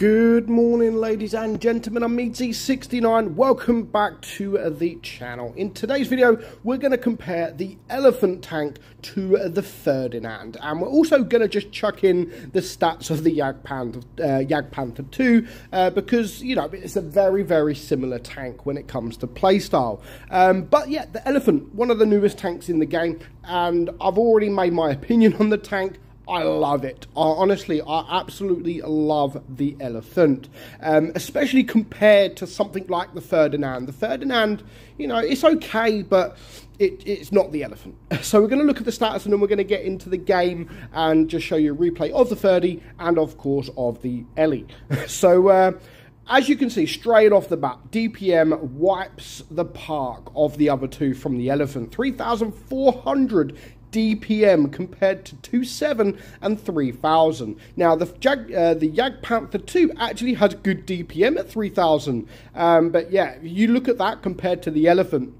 Good morning, ladies and gentlemen. I'm meadsy69. Welcome back to the channel. In today's video, we're going to compare the Elephant tank to the Ferdinand, and we're also going to just chuck in the stats of the Jagdpanther 2 because, you know, it's a very similar tank when it comes to playstyle. But yeah, the Elephant, one of the newest tanks in the game, and I've already made my opinion on the tank. I love it. Honestly, I absolutely love the Elephant, especially compared to something like the Ferdinand. The Ferdinand, you know, it's okay, but it's not the Elephant. So we're going to look at the stats, and then we're going to get into the game and just show you a replay of the Ferdy and, of course, of the Ellie. So, as you can see, straight off the bat, DPM wipes the park of the other two from the Elephant. 3,400 DPM compared to 2,700 and 3,000. Now, the Jagdpanther 2 actually has good DPM at 3,000. But yeah, you look at that compared to the Elephant.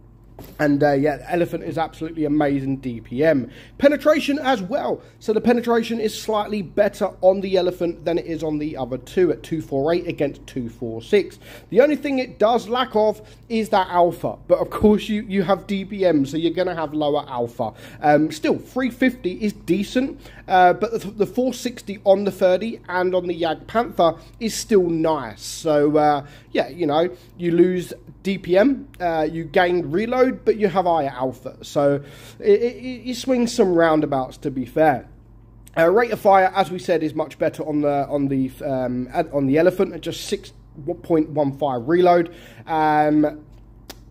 And yeah, the Elephant is absolutely amazing DPM. Penetration as well. So the penetration is slightly better on the Elephant than it is on the other two at 248 against 246. The only thing it does lack of is that alpha. But of course you have DPM, so you're going to have lower alpha. Still, 350 is decent. But the 460 on the Ferdy and on the Jagdpanther is still nice. So yeah, you know, you lose DPM, you gain reload, but you have higher alpha. So it swings some roundabouts, to be fair. Rate of fire, as we said, is much better on the Elephant at just 6.15 reload.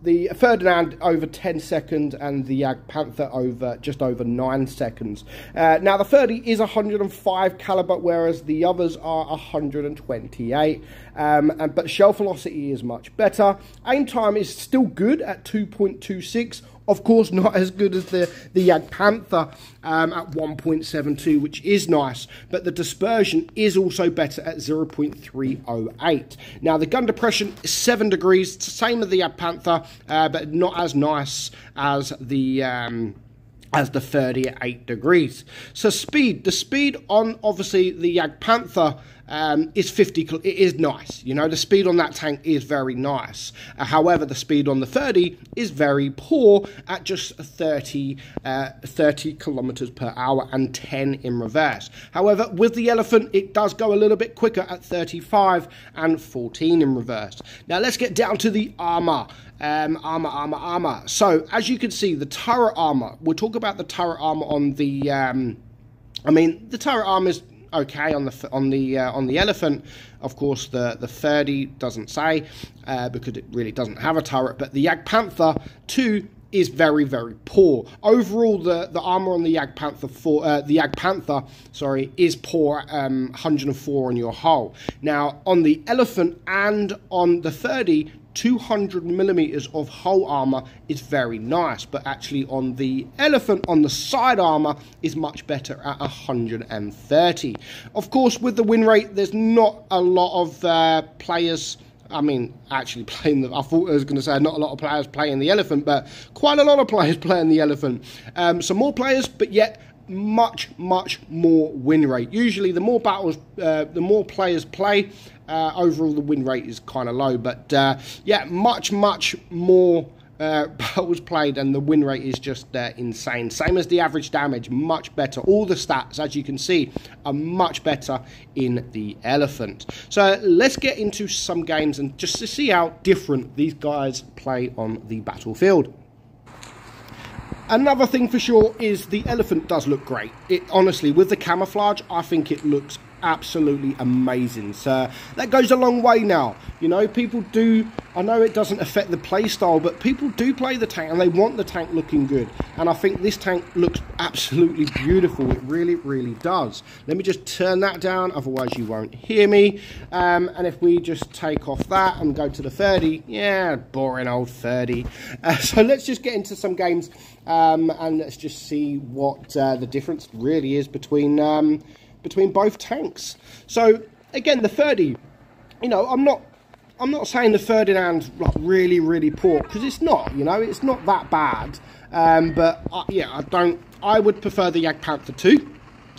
The Ferdinand over 10 seconds and the Jagdpanther just over 9 seconds. Now the Ferdy is 105 caliber, whereas the others are 128. But shell velocity is much better. Aim time is still good at 2.26. Of course, not as good as the Jagdpanther at 1.72, which is nice. But the dispersion is also better at 0.308. Now, the gun depression is 7 degrees, same as the Jagdpanther, but not as nice as the Ferdy at 8 degrees. So the speed on, obviously, the Jagdpanther is 50. It is nice. You know, the speed on that tank is very nice. However, the speed on the Ferdy is very poor at just 30 kilometers per hour and 10 in reverse. However, with the Elephant, it does go a little bit quicker at 35 and 14 in reverse. Now, let's get down to the armor. Armor. So, as you can see, the turret armor. We'll talk about the turret armor on the. The turret armor is okay on the Elephant. Of course, the Ferdy doesn't say because it really doesn't have a turret. But the Jagdpanther 2 is very poor. Overall, the armor on the Jagdpanther, is poor. 104 on your hull. Now, on the Elephant and on the Ferdy, 200 millimeters of hull armor is very nice, but actually on the Elephant, on the side armor, is much better at 130. Of course, with the win rate, there's not a lot of players. Actually playing I thought I was going to say not a lot of players playing the Elephant, but quite a lot of players playing the Elephant. So more players, but yet much more win rate. Usually, the more battles, the more players play. Overall, the win rate is kind of low, but yeah, much more battles played, and the win rate is just insane. Same as the average damage, much better. All the stats, as you can see, are much better in the Elephant. So let's get into some games and just to see how different these guys play on the battlefield. Another thing for sure is the Elephant does look great. It honestly, with the camouflage, I think it looks absolutely amazing. So that goes a long way now. You know, people do, I know it doesn't affect the play style, but people do play the tank and they want the tank looking good. And I think this tank looks absolutely beautiful. It really does. Let me just turn that down, otherwise you won't hear me. And if we just take off that and go to the Ferdy, yeah, boring old Ferdy. So let's just get into some games and let's just see what the difference really is between both tanks. So again, the Ferdy, you know, I'm not saying the Ferdinand's like really poor, because it's not, you know, it's not that bad. But yeah, I would prefer the Jagdpanther 2.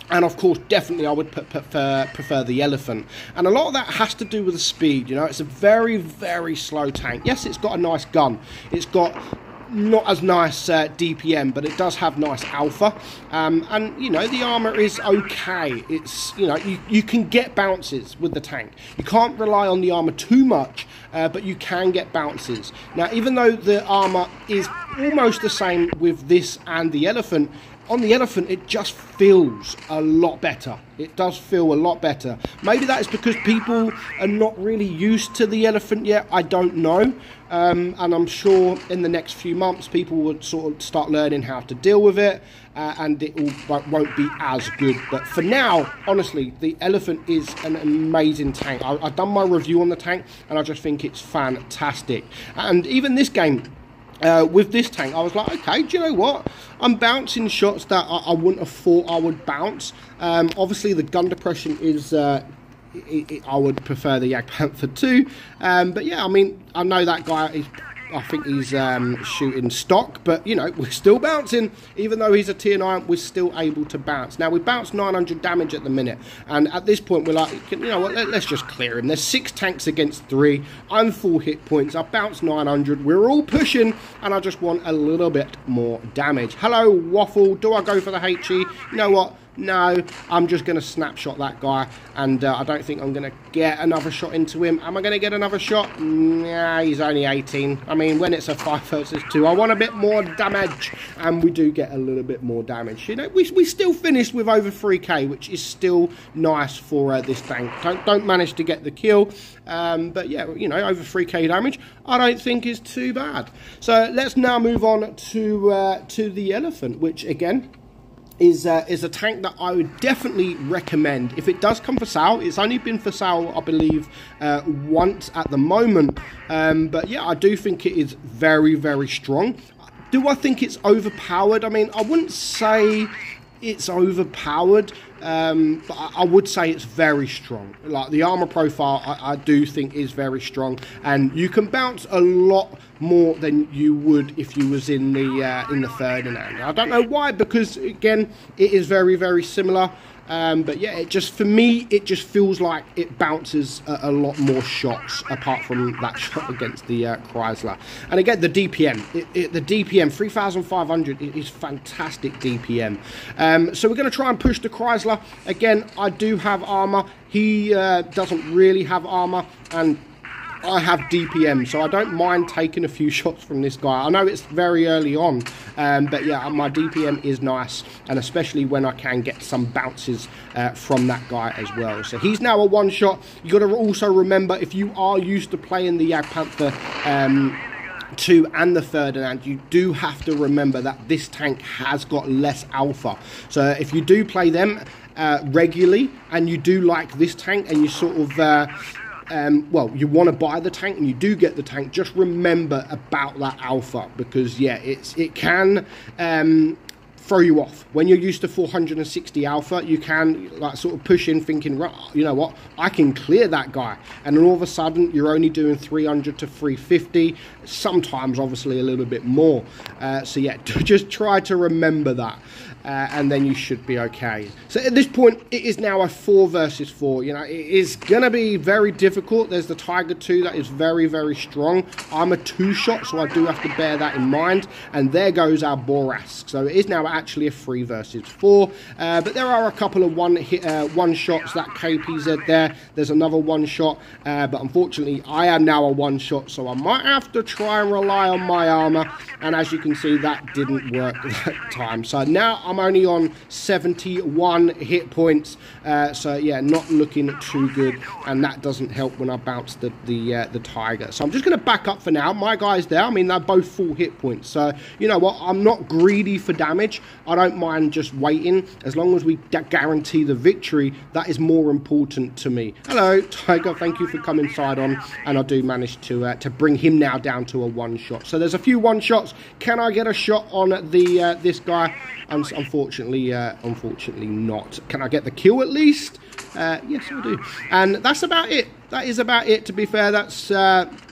And of course, definitely I would prefer the Elephant. And a lot of that has to do with the speed, you know. It's a very, very slow tank. Yes, it's got a nice gun. It's got not as nice DPM, but it does have nice alpha. And, you know, the armor is okay. It's, you know, you can get bounces with the tank. You can't rely on the armor too much, but you can get bounces. Now, even though the armor is almost the same with this and the Elephant, on the Elephant, it just feels a lot better. It does feel a lot better. Maybe that is because people are not really used to the Elephant yet. I don't know. And I'm sure in the next few months, people would sort of start learning how to deal with it. And it won't be as good. But for now, honestly, the Elephant is an amazing tank. I've done my review on the tank, and I just think it's fantastic. And even this game, with this tank, I was like, okay, do you know what? I'm bouncing shots that I wouldn't have thought I would bounce. Obviously, the gun depression is... I would prefer the Panther too. But yeah, I mean, I know that guy is... I think he's shooting stock, but you know, we're still bouncing. Even though he's a tier 9, we're still able to bounce. Now, we bounce 900 damage at the minute, and at this point we're like, you know what, let's just clear him. There's 6 tanks against 3. I'm full hit points. I bounce 900. We're all pushing, and I just want a little bit more damage. Hello, Waffle. Do I go for the HE? You know what? No, I'm just going to snapshot that guy, and I don't think I'm going to get another shot into him. Am I going to get another shot? Nah, he's only 18. I mean, when it's a 5 versus 2, I want a bit more damage, and we do get a little bit more damage. You know, we still finished with over 3k, which is still nice for this tank. Don't manage to get the kill, but yeah, you know, over 3k damage, I don't think is too bad. So let's now move on to the Elephant, which again is a tank that I would definitely recommend. If it does come for sale, it's only been for sale, I believe, once at the moment. But yeah, I do think it is very, very strong. Do I think it's overpowered? I mean, I wouldn't say it's overpowered, but I would say it's very strong. Like, the armor profile, I do think is very strong, and you can bounce a lot more than you would if you was in the Ferdinand. I don't know why, because again, it is very, very similar. But yeah, it just, for me, it just feels like it bounces a lot more shots, apart from that shot against the Chrysler. And again, the DPM, the DPM 3500 is fantastic DPM. So we're going to try and push the Chrysler. Again, I do have armor. He doesn't really have armor, and I have DPM, so I don't mind taking a few shots from this guy. I know it's very early on, but yeah, my DPM is nice, and especially when I can get some bounces from that guy as well. So he's now a one-shot. You got to also remember, if you are used to playing the Panther 2 and the Ferdinand, you do have to remember that this tank has got less alpha. So if you do play them regularly, and you do like this tank, and you sort of well, you want to buy the tank and you do get the tank, just remember about that alpha, because yeah, it can throw you off. When you're used to 460 alpha, you can like sort of push in thinking, right, you know what, I can clear that guy, and then all of a sudden you're only doing 300 to 350, sometimes obviously a little bit more. So yeah, just try to remember that. And then you should be okay. So at this point, it is now a 4 versus 4. You know, it is going to be very difficult. There's the Tiger 2 that is very, very strong. I'm a 2-shot, so I do have to bear that in mind. And there goes our Borask. So it is now actually a 3 versus 4. But there are a couple of one-shots, that KPZ there. There's another one-shot. But unfortunately, I am now a 1-shot, so I might have to try and rely on my armor. And as you can see, that didn't work that time. So now I'm only on 71 hit points, so yeah, not looking too good, and that doesn't help when I bounce the Tiger. So I'm just going to back up for now. My guy's there. I mean, they're both full hit points, so you know what, I'm not greedy for damage. I don't mind just waiting, as long as we guarantee the victory. That is more important to me. Hello, Tiger, thank you for coming side on, and I do manage to bring him now down to a 1-shot. So there's a few 1-shots. Can I get a shot on the this guy? Unfortunately not. Can I get the kill at least? Yes, I do. And that's about it. that is about it, to be fair. That's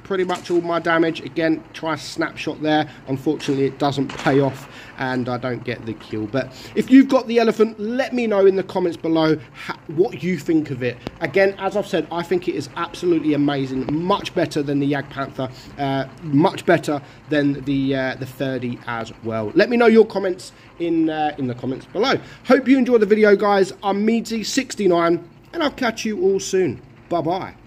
pretty much all my damage. Again, try a snapshot there. Unfortunately, it doesn't pay off and I don't get the kill. But if you've got the elephant, let me know in the comments below what you think of it. Again, as I've said, I think it is absolutely amazing. Much better than the Jagdpanther. Much better than the 30 as well. Let me know your comments in the comments below. Hope you enjoyed the video, guys. I'm meadsy69 and I'll catch you all soon. Bye-bye.